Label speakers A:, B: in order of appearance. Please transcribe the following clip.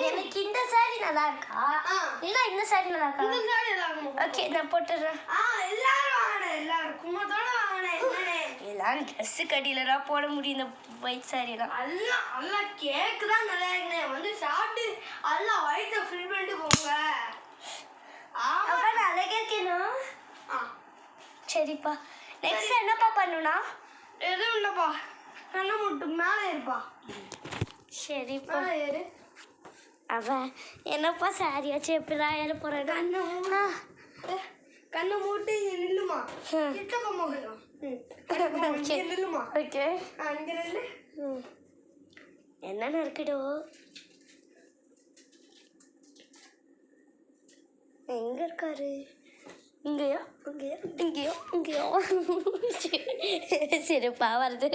A: எனக்கு இந்த சாரி நல்லா இருக்கா இல்ல இந்த சாரி நல்லா இருக்கா?
B: இந்த சாரி நல்லா இருக்கும்.
A: ஓகே நான் போட்டுறேன்.
B: எல்லாரும் வாங்க, எல்லாரும் கும்மத்தோட வாங்க. என்னனே
A: எல்லாம் ட்ரெஸ் கடியிலடா போட முடியும் இந்த ஒயிட் சாரிலாம்.
B: எல்லாம் கேக் தான் நல்லா இருக்குனே. வந்து சாப்பிட்டு எல்லாம் வயிற்ற ஃபில் பண்ணிட்டு போங்க.
A: அப்பா நான் அழகா இருக்கேனா? சரிப்பா. நெக்ஸ்ட் என்னப்பா பண்ணணும்னா?
B: எதுவும் இல்லப்பா. கண்ணை மட்டும் மேலே இருப்பா.
A: சரிப்பா.
B: மேலே ஏறு.
A: அவன் என்னப்பா சாரியாச்சும் எப்படிதான் ஏற போறேன்?
B: கண்ணை மூட்டு நில்லுமா. கிட்டப்பா மோகனம். நில்லுமா.
A: ஓகே.
B: அங்க நில்லு.
A: என்ன இருக்குடோ? எங்க இருக்காரு? இங்கேயோ இங்கேயோ இங்கேயோ இங்கேயோ. சிரிப்பா வருது.